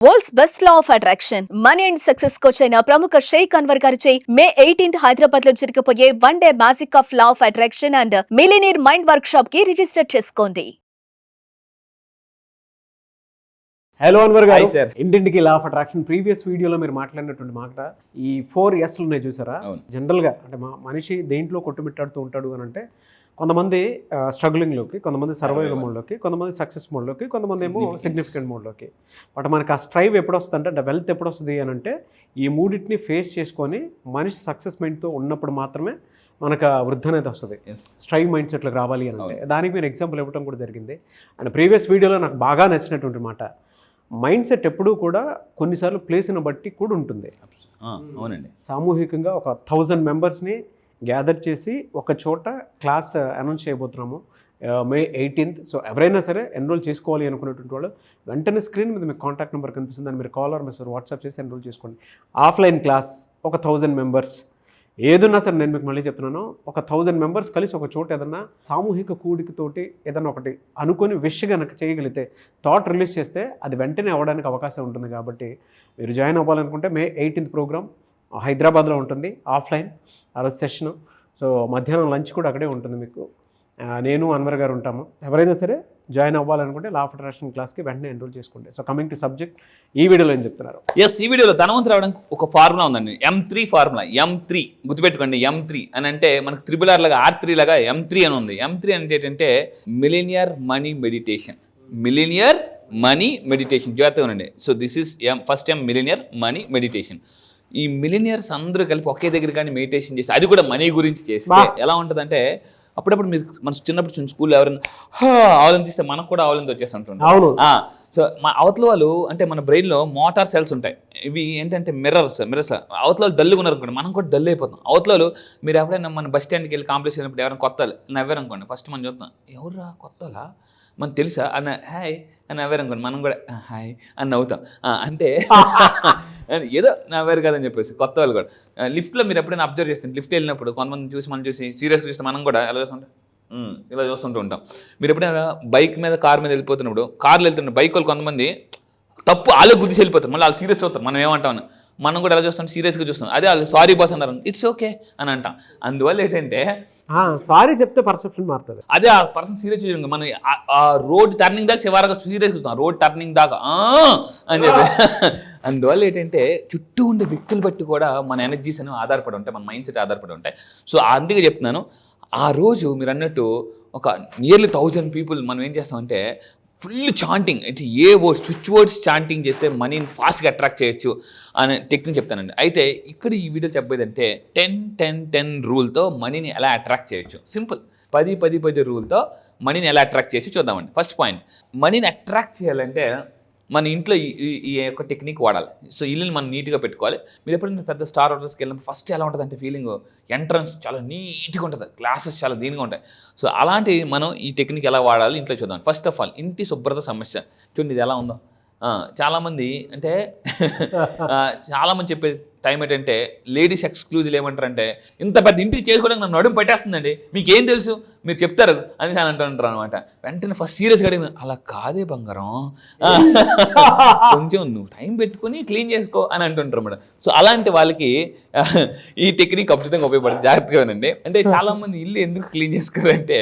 World's best law of attraction money and success coach అయిన ప్రముఖ షేక్ అన్వర్ గారిచే మే 18th హైదరాబాద్ లో జరగబోయే 1 day magic of law of attraction and millionaire mind work shop కి register చేసుకోండి. Hello Anwar గారు, Hi, sir. ఇంటింటికి లా ఆఫ్ అట్రాక్షన్ ప్రీవియస్ వీడియోలో మీరు మాట్లాడినటువంటి మాట ఈ 4 S'లు ఉన్నాయి చూసారా. జనరల్గా అంటే మనిషి దేంట్లో కొట్టుమిట్టాడుతూ ఉంటాడు అని అంటే కొంతమంది స్ట్రగ్లింగ్లోకి, కొంతమంది సర్వైవల్ మోడ్లోకి, కొంతమంది సక్సెస్ మోడ్లోకి, కొంతమంది ఏమో సిగ్నిఫికెంట్ మోడ్లోకి. బట్ మనకి ఆ స్ట్రైవ్ ఎప్పుడు వస్తుంది అంటే వెల్త్ ఎప్పుడు వస్తుంది అని అంటే ఈ మూడింటిని ఫేస్ చేసుకొని మనిషి సక్సెస్ మైండ్తో ఉన్నప్పుడు మాత్రమే మనకు వృద్ధి అనేది వస్తుంది. స్ట్రైవ్ మైండ్ సెట్లకు రావాలి అని అంటే దానికి మీరు ఎగ్జాంపుల్ ఇవ్వడం కూడా జరిగింది. అండ్ ప్రీవియస్ వీడియోలో నాకు బాగా నచ్చినటువంటి మాట, మైండ్ సెట్ ఎప్పుడూ కూడా కొన్నిసార్లు ప్లేస్ని బట్టి కూడా ఉంటుంది. అవునండి. సామూహికంగా ఒక 1000 మెంబర్స్ని గ్యాదర్ చేసి ఒక చోట క్లాస్ అనౌన్స్ చేయబోతున్నాము మే 18th. సో ఎవరైనా సరే ఎన్రోల్ చేసుకోవాలి అనుకునేటువంటి వాళ్ళు వెంటనే స్క్రీన్ మీద మీకు కాంటాక్ట్ నెంబర్ కనిపిస్తుంది, దాన్ని మీరు కాల్ ఆర్ మెసేజ్ వాట్సాప్ చేసి ఎన్రోల్ చేసుకోండి. ఆఫ్లైన్ క్లాస్, ఒక 1000 మెంబర్స్ ఏదన్నా సరే, నేను మీకు మళ్ళీ చెప్తున్నాను, ఒక 1000 మెంబర్స్ కలిసి ఒక చోట ఏదన్నా సామూహిక కూడికతోటి ఏదన్నా ఒకటి అనుకొని విష్ కనుక చేయగలిగితే, థాట్ రిలీజ్ చేస్తే అది వెంటనే అవ్వడానికి అవకాశం ఉంటుంది. కాబట్టి మీరు జాయిన్ అవ్వాలనుకుంటే మే 18th ప్రోగ్రామ్ హైదరాబాద్లో ఉంటుంది, ఆఫ్లైన్ ఆ రోజు సెషను. సో మధ్యాహ్నం లంచ్ కూడా అక్కడే ఉంటుంది మీకు. నేను అన్వర్ గారు ఉంటాము. ఎవరైనా సరే జాయిన్ అవ్వాలనుకుంటే లా ఆఫ్ అట్రాక్షన్ క్లాస్కి వెంటనే ఎన్రోల్ చేసుకోండి. సో కమింగ్ టు సబ్జెక్ట్, ఈ వీడియోలో ఏం చెప్తున్నారు? ఈ వీడియోలో ధనవంతులు రావడానికి ఒక ఫార్ములా ఉందండి, M3 ఫార్ములా. M3 గుర్తుపెట్టుకోండి. M3 అని అంటే మనకు RRR లాగా R3 లాగా M3 అని ఉంది. M3 అంటే ఏంటంటే millionaire money meditation. Millionaire money meditation జాగ్రత్తగా ఉండండి. So this is first millionaire money meditation. ఈ మిలినియర్స్ అందరూ కలిపి ఒకే దగ్గర కానీ మెడిటేషన్ చేస్తే, అది కూడా మనీ గురించి చేస్తే ఎలా ఉంటుందంటే, అప్పుడప్పుడు మీరు మన చిన్నప్పుడు స్కూల్లో ఎవరైనా ఆవులను తీస్తే మనకు కూడా ఆవులంతో వచ్చేస్తుంటాం. సో మా అవతల వాళ్ళు అంటే మన బ్రెయిన్లో మోటార్ సెల్స్ ఉంటాయి. ఇవి ఏంటంటే మిర్రర్స్ అవతల వాళ్ళు డల్గా ఉన్నారు అనుకోండి, మనం కూడా డల్ అయిపోతాం. అవతల వాళ్ళు మీరు ఎప్పుడైనా మన బస్ స్టాండ్కి వెళ్ళి కాంప్లెక్స్ వెళ్ళినప్పుడు ఎవరైనా కొత్త నవ్వారు అనుకోండి, ఫస్ట్ మనం చూస్తాం, ఎవర్రా కొత్తలా మనకు తెలుసా అన్న హాయ్ అని నవ్వారు అనుకోండి, మనం కూడా హాయ్ అని నవ్వుతాం. అంటే ఏదో నవ్వారు కదని చెప్పేసి కొత్త వాళ్ళు కూడా. లిఫ్ట్లో మీరు ఎప్పుడైనా అబ్జర్వ్ చేస్తే, లిఫ్ట్ వెళ్ళినప్పుడు కొంతమంది చూసి మనం చూసి సీరియస్గా చూస్తే మనం కూడా ఎలా చూస్తుంటాం, ఇలా చూస్తుంటూ ఉంటాం. మీరు ఎప్పుడైనా బైక్ మీద కార్ మీద వెళ్ళిపోతున్నప్పుడు, కార్లు వెళ్తున్నప్పుడు బైక్ వాళ్ళు కొంతమంది తప్పు వాళ్ళే గుద్దిసి వెళ్ళిపోతారు, మళ్ళీ వాళ్ళు సీరియస్ చూస్తారు. మనం ఏమంటామని మనం కూడా ఎలా చూస్తాం, సీరియస్గా చూస్తాం. అదే వాళ్ళు సారీ బాస్ అన్నారు, ఇట్స్ ఓకే అని అంటాం. అందువల్ల ఏంటంటే సారీ చెప్తే పర్సెప్షన్ మారుతుంది. అదే ఆ పర్సన్ సీరియస్ చూడండి, మనం ఆ రోడ్ టర్నింగ్ దాకా చివరిగా సీరియస్ చూస్తాం, రోడ్ టర్నింగ్ దాకా అని చెప్పి. అందువల్ల ఏంటంటే చుట్టూ ఉండే వ్యక్తులు బట్టి కూడా మన ఎనర్జీస్ అనేవి ఆధారపడి ఉంటాయి, మన మైండ్ సెట్ ఆధారపడి ఉంటాయి. సో అందుకే చెప్తున్నాను, ఆ రోజు మీరు అన్నట్టు ఒక నియర్లీ 1000 పీపుల్ మనం ఏం చేస్తామంటే ఫుల్ చాంటింగ్, అంటే ఏ వర్డ్స్ స్విచ్ వర్డ్స్ చాంటింగ్ చేస్తే మనీని ఫాస్ట్గా అట్రాక్ట్ చేయొచ్చు అనే టెక్నిక్ చెప్తానండి. అయితే ఇక్కడ ఈ వీడియో చెప్పేదంటే 10-10-10 రూల్తో మనీని ఎలా అట్రాక్ట్ చేయొచ్చు. సింపుల్ 10-10-10 రూల్తో మనీని ఎలా అట్రాక్ట్ చేయొచ్చు చూద్దామండి. ఫస్ట్ పాయింట్, మనీని అట్రాక్ట్ చేయాలంటే మన ఇంట్లో ఈ యొక్క టెక్నిక్ వాడాలి. సో ఇల్లుని మనం నీట్గా పెట్టుకోవాలి. మీరు ఎప్పుడైనా పెద్ద స్టార్ హోటల్స్కి వెళ్ళినప్పుడు ఫస్ట్ ఎలా ఉంటుంది అంటే ఫీలింగ్, ఎంట్రన్స్ చాలా నీట్గా ఉంటుంది, గ్లాసెస్ చాలా దీనిగా ఉంటాయి. సో అలాంటి మనం ఈ టెక్నిక్ ఎలా వాడాలి ఇంట్లో చూద్దాం. ఫస్ట్ ఆఫ్ ఆల్ ఇంటి శుభ్రత సమస్య చూడండి, ఇది ఎలా ఉందో. చాలామంది అంటే చాలామంది చెప్పే టైం ఏంటంటే లేడీస్ ఎక్స్క్లూజివ్ ఏమంటారంటే, ఇంత పెద్ద ఇంటికి చేసుకోవడానికి నన్ను నడుము పెట్టేస్తుందండి, మీకేం తెలుసు మీరు చెప్తారు అని చాలా అంటుంటారు అనమాట. వెంటనే ఫస్ట్ సీరియస్గా అడిగిన, అలా కాదే బంగారం, కొంచెం నువ్వు టైం పెట్టుకుని క్లీన్ చేసుకో అని అంటుంటారు అన్నమాట. సో అలాంటి వాళ్ళకి ఈ టెక్నిక్ ఖచ్చితంగా ఉపయోగపడుతుంది, జాగ్రత్తగా వినండి. అంటే చాలామంది ఇల్లు ఎందుకు క్లీన్ చేసుకోవాలంటే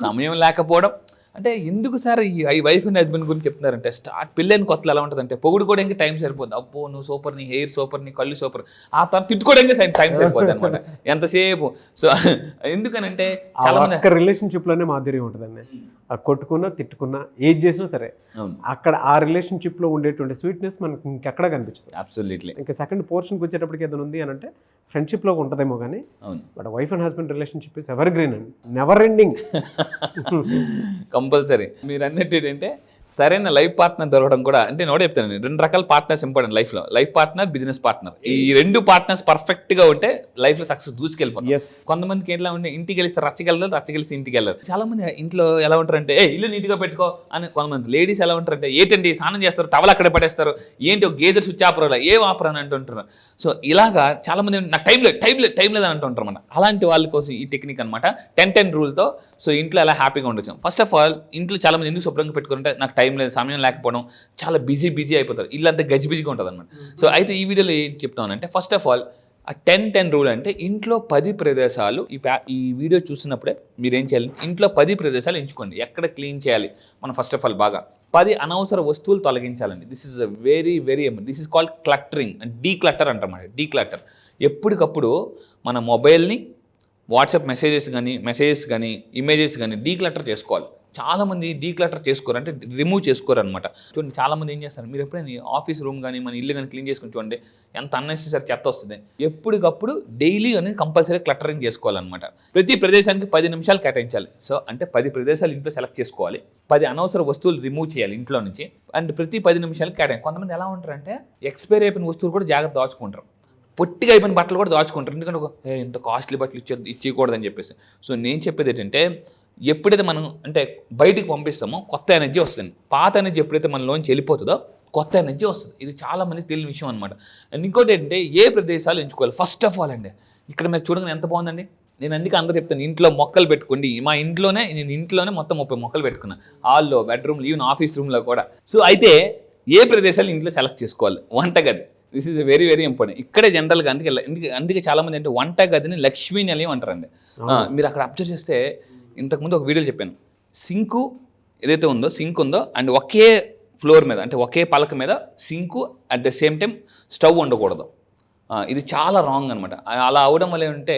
సమయం లేకపోవడం. అంటే ఎందుకు సార్ ఈ వైఫ్ అండ్ హస్బెండ్ గురించి చెప్తున్నారంటే, పెళ్ళైన కొత్తలు ఎలా ఉంటుందంటే పొగుడుకోవడానికి టైం సరిపోద్ది, అబ్బో నువ్వు సూపర్, నీ హెయిర్ సూపర్, నీ కళ్ళు సూపర్, ఆ తర్వాత తిట్టుకోవడానికి టైం సరిపోద్ది అనమాట ఎంతసేపు. సో ఎందుకనంటే చాలా మంది రిలేషన్షిప్లోనే మాధుర్యం ఉంటుందండి. కొట్టుకున్నా తిట్టుకున్నా ఏది చేసినా సరే అక్కడ ఆ రిలేషన్షిప్లో ఉండేటువంటి స్వీట్నెస్ మనకి ఇంకెక్కడ కనిపించదు. అబ్సల్యూట్లీ. ఇంకా సెకండ్ పోర్షన్కి వచ్చేటప్పటికి ఏదైనా ఉంది అని అంటే ఫ్రెండ్షిప్లో ఉంటుందేమో కానీ, but wife and husband relationship is ever green and never ending. Compulsory. మీరు అన్నట్టు ఏంటంటే సరైన లైఫ్ పార్ట్నర్ దొరకడం కూడా, అంటే నోడే చెప్తాను, 2 రకాల పార్ట్నర్స్ ఇంపార్టెంట్ లైఫ్లో, లైఫ్ పార్ట్నర్, బిజినెస్ పార్ట్నర్. ఈ 2 పార్ట్నర్స్ పర్ఫెక్ట్గా ఉంటే లైఫ్లో సక్సెస్ దూసుకెళ్ళిపోతాం. కొంతమందికి ఎట్లా ఉంటే ఇంటికి వెళ్తే రచ్చగెళ్ళరు, రచ్చగెలిసి ఇంటికి వెళ్ళరు. చాలా మంది ఇంట్లో ఎలా ఉంటారంటే ఇల్లు నీట్గా పెట్టుకో అని. కొంతమంది లేడీస్ ఎలా ఉంటారంటే ఏంటండి స్నానం చేస్తారు, టవల్ అక్కడే పడేస్తారు, ఏంటి ఒక గేదర్ స్విచ్ ఆపరా, ఏం ఆపరా అని అంటుంటారు. సో ఇలాగా చాలా మంది నాకు టైం లేదు అని అంటుంటారు అన్నమాట. అలాంటి వాళ్ళ కోసం ఈ టెక్నిక్ అనమాట 10-10 రూల్తో. సో ఇంట్లో ఎలా హ్యాపీగా ఉండొచ్చు. ఫస్ట్ ఆఫ్ ఆల్ ఇంట్లో చాలా మంది ఎందుకు శుభ్రంగా పెట్టుకుంటే, నాకు టైం లేదు, సమయం లేకపోవడం, చాలా బిజీ అయిపోతారు, ఇల్లంతా గజిబిజిగా ఉంటుంది అనమాట. సో అయితే ఈ వీడియోలో ఏం చెప్తానంటే, ఫస్ట్ ఆఫ్ ఆల్ ఆ 10-10 రూల్ అంటే ఇంట్లో 10 ప్రదేశాలు ఈ వీడియో చూసినప్పుడే మీరు ఏం చేయాలి, ఇంట్లో 10 ప్రదేశాలు ఎంచుకోండి ఎక్కడ క్లీన్ చేయాలి మనం. ఫస్ట్ ఆఫ్ ఆల్ బాగా 10 అనవసర వస్తువులు తొలగించాలండి. This is very this is called cluttering, declutter అంటారన్నమాట. డీక్లటర్ ఎప్పటికప్పుడు మన మొబైల్ని వాట్సాప్ మెసేజెస్ కానీ ఇమేజెస్ కానీ డీక్లటర్ చేసుకోవాలి. చాలామంది డీక్లటర్ చేసుకోరు, అంటే రిమూవ్ చేసుకోరు అనమాట. చూడండి, చాలామంది ఏం చేస్తారు, మీరు ఎప్పుడైనా ఆఫీస్ రూమ్ కానీ మన ఇల్లు కానీ క్లీన్ చేసుకుని చూడండి, ఎంత అన్నెసెసరీ చెత్త వస్తుంది. ఎప్పటికప్పుడు డైలీ అనేది కంపల్సరీ క్లటరింగ్ చేసుకోవాలన్నమాట. ప్రతి ప్రదేశానికి 10 నిమిషాలు కేటాయించాలి. సో అంటే 10 ప్రదేశాలు ఇంట్లో సెలెక్ట్ చేసుకోవాలి, 10 అనవసర వస్తువులు రిమూవ్ చేయాలి ఇంట్లో నుంచి, అండ్ ప్రతి 10 నిమిషాలు కేటాయించాలి. కొంతమంది ఎలా ఉంటారంటే ఎక్స్పైరీ అయిపోయిన వస్తువులు కూడా జాగ్రత్త దాచుకుంటారు, పొట్టిగా అయిపోయిన బట్టలు కూడా దాచుకుంటారు, ఎందుకంటే ఇంత కాస్ట్లీ బట్టలు ఇచ్చేయకూడదని చెప్పేసి. సో నేను చెప్పేది ఏంటంటే, ఎప్పుడైతే మనం అంటే బయటికి పంపిస్తామో కొత్త ఎనర్జీ వస్తుంది, పాత ఎనర్జీ ఎప్పుడైతే మనలోంచి వెళ్ళిపోతుందో కొత్త ఎనర్జీ వస్తుంది. ఇది చాలా మందికి తెలియని విషయం అనమాట. అండ్ ఇంకోటి ఏంటంటే, ఏ ప్రదేశాలు ఎంచుకోవాలి. ఫస్ట్ ఆఫ్ ఆల్ అండి, ఇక్కడ మీరు చూడగానే ఎంత బాగుందండి. నేను అందుకే అందరూ చెప్తాను, ఇంట్లో మొక్కలు పెట్టుకోండి. మా నేను ఇంట్లోనే మొత్తం 30 మొక్కలు పెట్టుకున్నాను, హాల్లో, బెడ్రూమ్లో, ఈవెన్ ఆఫీస్ రూమ్లో కూడా. సో అయితే ఏ ప్రదేశాలు ఇంట్లో సెలెక్ట్ చేసుకోవాలి. వంటగది, దిస్ ఈజ్ వెరీ ఇంపార్టెంట్. ఇక్కడే జనరల్గా అందుకే చాలామంది అంటే వంటగదిని లక్ష్మీ నిలయం అంటారండి. మీరు అక్కడ అబ్జర్వ్ చేస్తే, ఇంతకుముందు ఒక వీడియోలో చెప్పాను, సింక్ ఏదైతే ఉందో సింక్ ఉందో అండ్ ఒకే ఫ్లోర్ మీద అంటే ఒకే పలక మీద sink at the same time stove ఉండకూడదు. ఇది చాలా రాంగ్ అనమాట. అలా అవడం వల్ల ఏంటంటే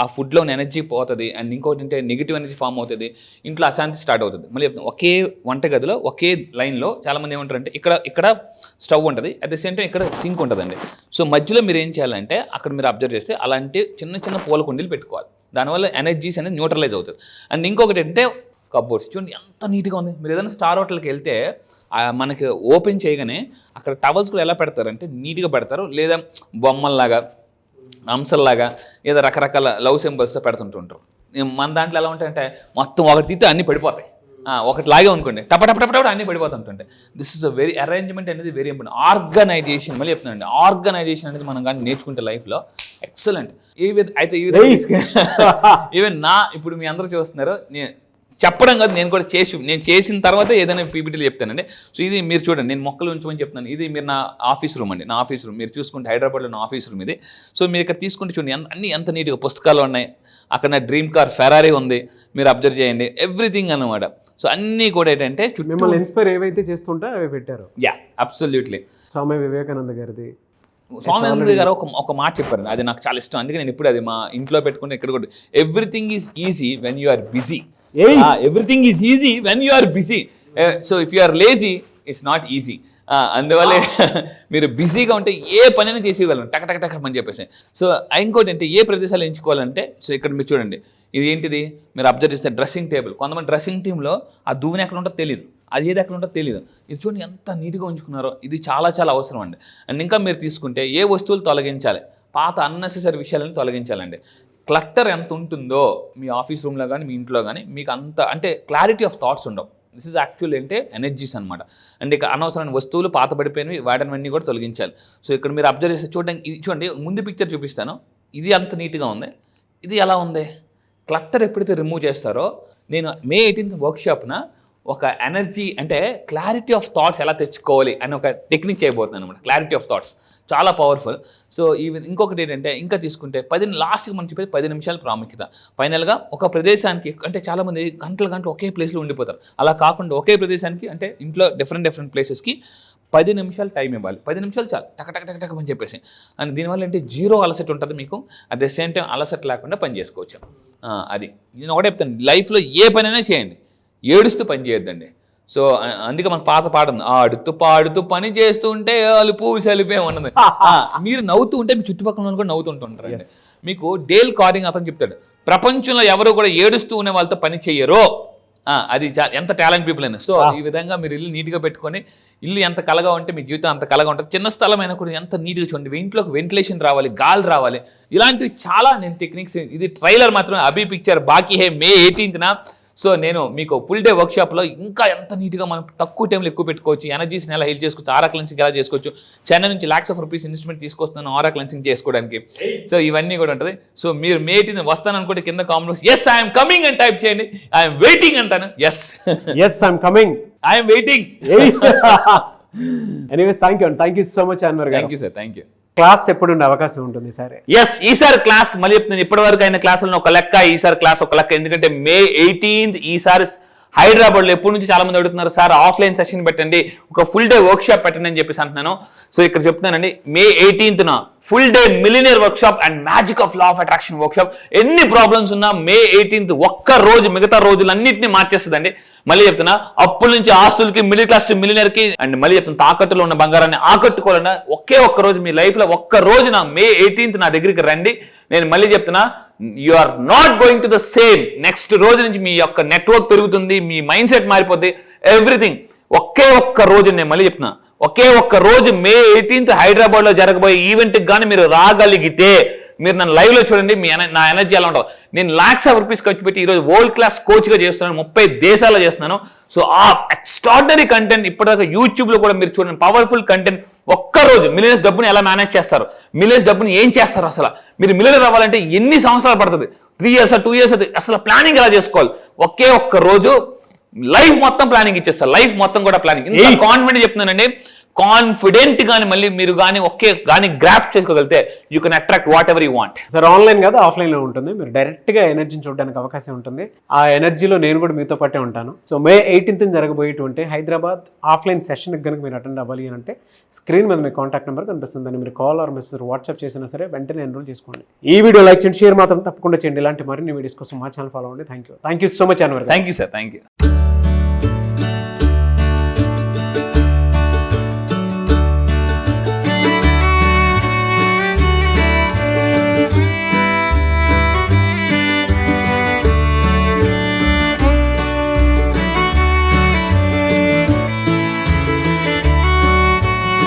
ఆ ఫుడ్లోని ఎనర్జీ పోతుంది, అండ్ ఇంకోటి అంటే నెగిటివ్ ఎనర్జీ ఫామ్ అవుతుంది, ఇంట్లో అశాంతి స్టార్ట్ అవుతుంది. మళ్ళీ ఒకే వంటగదిలో ఒకే లైన్లో చాలామంది ఏమంటారంటే ఇక్కడ స్టవ్ ఉంటుంది, అట్ ద సేమ్ టైం ఇక్కడ సింక్ ఉంటుందండి. సో మధ్యలో మీరు ఏం చేయాలంటే, అక్కడ మీరు అబ్జర్వ్ చేస్తే అలాంటి చిన్న పూల కుండీలు పెట్టుకోవాలి. దానివల్ల ఎనర్జీస్ అనేది న్యూట్రలైజ్ అవుతుంది. అండ్ ఇంకొకటి ఏంటంటే కప్బోర్డ్స్ చూడండి ఎంత నీట్గా ఉంది. మీరు ఏదైనా స్టార్ హోటల్కి వెళ్తే మనకి ఓపెన్ చేయగానే అక్కడ టవల్స్ కూడా ఎలా పెడతారంటే నీట్గా పెడతారు, లేదా బొమ్మల్లాగా అంశల్లాగా లేదా రకరకాల లవ్ సింబల్స్తో పెడుతుంటుంటారు. మన దాంట్లో ఎలా ఉంటాయంటే మొత్తం ఒకటి తీస్తే అన్నీ పడిపోతాయి, ఒకటి లాగే అనుకోండి టపటపటపట అన్నీ పడిపోతుంటుంటాయి. This is a very arrangement అనేది వెరీ ఇంపార్టెంట్. ఆర్గనైజేషన్, మళ్ళీ చెప్తున్నానండి, ఆర్గనైజేషన్ అనేది మనం కానీ నేర్చుకుంటే లైఫ్లో ఎక్సలెంట్. అయితే ఈవెన్ ఇప్పుడు మీ అందరూ చూస్తున్నారు, చెప్పడం కాదు, నేను చేసిన తర్వాత ఏదైనా పీపీటీలు చెప్తానండి. సో ఇది మీరు చూడండి, నేను మొక్కలు ఉంచమని చెప్తున్నాను. ఇది మీరు నా ఆఫీస్ రూమ్ అండి, నా ఆఫీస్ రూమ్ మీరు చూసుకుంటే హైదరాబాద్లో నా ఆఫీస్ రూమ్ ఇది. సో మీరు ఇక్కడ తీసుకుంటే చూడండి అన్నీ ఎంత నీట్గా పుస్తకాలు ఉన్నాయి, అక్కడ నా డ్రీమ్ కార్ ఫెరారీ ఉంది, మీరు అబ్జర్వ్ చేయండి, ఎవ్రీథింగ్ అన్నమాట. సో అన్నీ కూడా ఏంటంటే మిమ్మల్ని ఇన్స్పైర్ ఏవైతే చేస్తుంటే అవి పెట్టారు. Yeah, absolutely. స్వామి వివేకానంద గారిది, స్వామి వివేకానంద గారు ఒక మాట చెప్పారు, అది నాకు చాలా ఇష్టం. అందుకే నేను ఇప్పుడు అది మా ఇంట్లో పెట్టుకుంటే ఇక్కడ కూడా, everything is easy when you are busy. Everything is easy when you are busy. So if you are lazy it's not easy. అందువల్ల మీరు బిజీగా ఉంటే ఏ పనైనా చేసేయగలరు టక్ అని చెప్పేసి. సో ఇంకోటి అంటే ఏ ప్రదేశాలు ఎంచుకోవాలంటే, సో ఇక్కడ మీరు చూడండి, ఇది ఏంటిది మీరు అబ్జర్వ్ చేస్తే డ్రెస్సింగ్ టేబుల్. కొంతమంది డ్రెస్సింగ్ టీంలో ఆ దువ్వెన ఎక్కడ ఉంటుందో తెలియదు, అది ఏది ఎక్కడ ఉంటుందో తెలియదు. ఇది చూడండి ఎంత నీట్గా ఉంచుకున్నారో, ఇది చాలా అవసరం అండి. అండ్ ఇంకా మీరు తీసుకుంటే ఏ వస్తువులు తొలగించాలి, పాత అన్నెసెసరీ విషయాలను తొలగించాలండి. క్లట్టర్ ఎంత ఉంటుందో మీ ఆఫీస్ రూమ్లో కానీ మీ ఇంట్లో కానీ మీకు అంత అంటే క్లారిటీ ఆఫ్ థాట్స్ ఉండవు. దిస్ ఈజ్ యాక్చువల్ అంటే ఎనర్జీస్ అనమాట. అండ్ ఇక అనవసరమైన వస్తువులు పాత పడిపోయినవి వాటివన్నీ కూడా తొలగించాలి. సో ఇక్కడ మీరు అబ్జర్వ్ చేస్తే చూడండి ముందు పిక్చర్ చూపిస్తాను, ఇది అంత నీట్గా ఉంది, ఇది ఎలా ఉంది. క్లట్టర్ ఎప్పుడైతే రిమూవ్ చేస్తారో, నేను May 18th వర్క్షాప్న ఒక ఎనర్జీ అంటే క్లారిటీ ఆఫ్ థాట్స్ ఎలా తెచ్చుకోవాలి అని ఒక టెక్నిక్ చేయబోతున్నాను అనమాట. క్లారిటీ ఆఫ్ థాట్స్ చాలా పవర్ఫుల్. సో ఇంకొకటి ఏంటంటే, ఇంకా తీసుకుంటే లాస్ట్కి మనం చెప్పేది 10 నిమిషాల ప్రాముఖ్యత. ఫైనల్గా ఒక ప్రదేశానికి అంటే చాలామంది గంటలు ఒకే ప్లేస్లో ఉండిపోతారు. అలా కాకుండా ఒకే ప్రదేశానికి అంటే ఇంట్లో డిఫరెంట్ ప్లేసెస్కి 10 నిమిషాలు టైం ఇవ్వాలి. 10 నిమిషాలు చాలు టక్ అని చెప్పేసి. అండ్ దీనివల్ల అంటే 0 అలసట ఉంటుంది మీకు, అట్ ద సేమ్ టైం అలసట లేకుండా పని చేసుకోవచ్చు. అది నేను ఒకటే చెప్తాను, లైఫ్లో ఏ పనైనా చేయండి, ఏడుస్తూ పని చేయొద్దండి. సో అందుకే మన పాత పాట ఉంది, ఆడుతూ పాడుతూ పని చేస్తుంటే అలుపు సలిపే ఉన్నది. మీరు నవ్వుతూ ఉంటే మీ చుట్టుపక్కల కూడా నవ్వుతుంటుంటారండి. మీకు డేల్ కార్నింగ్ అతను చెప్తాడు, ప్రపంచంలో ఎవరు కూడా ఏడుస్తూ ఉన్న వాళ్ళతో పని చెయ్యరో. అది ఎంత టాలెంట్ పీపుల్ అయినా. సో ఈ విధంగా మీరు ఇల్లు నీట్గా పెట్టుకొని, ఇల్లు ఎంత కలగా ఉంటే మీ జీవితం అంత కలగా ఉంటుంది. చిన్న స్థలం అయినా కూడా ఎంత నీట్గా చూడండి, ఇంట్లోకి వెంటిలేషన్ రావాలి, గాలి రావాలి, ఇలాంటివి చాలా నేను టెక్నిక్స్. ఇది ట్రైలర్ మాత్రమే, అభి పిక్చర్ బాకీ హే May 18th సో నేను మీకు ఫుల్ డే వర్క్షాప్లో ఇంకా ఎంత నీట్గా మనం తక్కువ టైంలో ఎక్కువ పెట్టుకోవచ్చు, ఎనర్జీస్ని ఎలా హీల్ చేసుకోవచ్చు, ఆరా క్లెన్సింగ్ ఎలా చేసుకోవచ్చు, చెన్నై నుంచి lakhs of rupees ఇన్వెస్ట్మెంట్ తీసుకొస్తున్నాను ఆరా క్లెన్సింగ్ చేసుకోవడానికి. సో ఇవన్నీ కూడా ఉంటుంది. సో మీరు మే 18 వస్తాను అనుకుంటే కింద కామెంట్స్ ఎస్ ఐఎమ్ కమింగ్ అని టైప్ చేయండి. ఐఎమ్ వెయిటింగ్ అంటాను. Yes I'm coming, I'm waiting. Anyways thank you so much Anwar garu. Thank you sir, thank you. Class ఎప్పుడు ఉండే అవకాశం ఉంటుంది సరే? ఎస్, ఈసారి క్లాస్ మళ్ళీ చెప్తున్నాను, ఇప్పటి వరకు అయిన క్లాసులను ఒక లెక్క, ఈసారి క్లాస్ ఒక లెక్క. ఎందుకంటే May 18th ఈసారి హైదరాబాద్లో ఎప్పటి నుంచి చాలా మంది అడుగుతున్నారు, సార్ ఆఫ్లైన్ సెషన్ పెట్టండి, ఒక ఫుల్ డే వర్క్షాప్ పెట్టండి అని చెప్పేసి అంటున్నాను. సో ఇక్కడ చెప్తున్నానండి, May 18th full day millionaire workshop and magic of law of attraction workshop. ఎన్ని ప్రాబ్లమ్స్ ఉన్నా May 18th ఒక్క రోజు మిగతా రోజులన్నింటినీ మార్చేస్తుందండి. మళ్ళీ చెప్తున్నా, అప్పుల నుంచి ఆస్తులకి, మిడిల్ క్లాస్ టు మిలినియర్ కి, అండ్ మళ్ళీ చెప్తున్నా తాకట్టులో ఉన్న బంగారాన్ని ఆకట్టుకోవాలన్నా ఒకే ఒక్క రోజు మీ లైఫ్ లో ఒక్క రోజు May 18th నా దగ్గరికి రండి. నేను మళ్ళీ చెప్తున్నా, you are not going to the same. Next రోజు నుంచి మీ యొక్క నెట్వర్క్ పెరుగుతుంది, మీ మైండ్ సెట్ మారిపోద్ది, ఎవ్రీథింగ్. ఒకే ఒక్క రోజు, నేను మళ్ళీ చెప్తున్నా, ఒకే ఒక్క రోజు May 18th హైదరాబాద్ లో జరగబోయే ఈవెంట్ కి కానీ మీరు రాగలిగితే, మీరు నన్ను లైవ్ లో చూడండి, నా ఎనర్జీ ఎలా ఉంటుంది. నేను lakhs of rupees ఖర్చు పెట్టి ఈరోజు వరల్డ్ క్లాస్ కోచ్ గా చేస్తున్నాను, 30 దేశాల్లో చేస్తున్నాను. సో ఆ ఎక్స్ట్రాడినరీ కంటెంట్ ఇప్పటిదాకా యూట్యూబ్ లో కూడా మీరు చూడండి, పవర్ఫుల్ కంటెంట్. ఒక్క రోజు మిలియన్స్ డబ్బుని ఎలా మేనేజ్ చేస్తారు, మిలియన్స్ డబ్బుని ఏం చేస్తారు, అసలు మీరు మిలియనర్ అవ్వాలంటే ఎన్ని సంవత్సరాలు పడుతుంది, 3 years 2 years, అసలు ప్లానింగ్ ఎలా చేసుకోవాలి. ఒకే ఒక్క రోజు లైఫ్ మొత్తం ప్లానింగ్ ఇచ్చేస్తారు, లైఫ్ మొత్తం కూడా ప్లానింగ్. ఇంత కాన్ఫిడెంట్ చెప్తున్నానండి, కాన్ఫిడెంట్ గాని మళ్ళీ మీరు కానీ ఒకే కానీ గ్రాస్ప్ చేసుకోగలిగితే you can attract what ever you want. Sir online కాదు ఆఫ్లైన్ లో ఉంటుంది, మీరు డైరెక్ట్ గా ఎనర్జీని చూడడానికి అవకాశం ఉంటుంది. ఆ ఎనర్జీలో నేను కూడా మీతో పాటే ఉంటాను. సో May 18th జరగబోయేటువంటి హైదరాబాద్ ఆఫ్లైన్ సెషన్ కనుక మీరు అటెండ్ అవ్వాలి అని అంటే స్క్రీన్ మీద మీ కాంటాక్ట్ నెంబర్ కనిపిస్తుంది, దాన్ని మీరు కాల్ ఆర్ మెసేజ్ వాట్సాప్ చేసినా సరే వెంటనే ఎన్రోల్ చేసుకోండి. ఈ వీడియో లైక్ చేయండి, షేర్ మాత్రం తప్పకుండా చేయండి. ఇలాంటి మరిన్ని వీడియోస్ కోసం మా ఛానల్ ఫాలో అవ్వండి. Thank you so much Anwar. Thank you sir, thank you.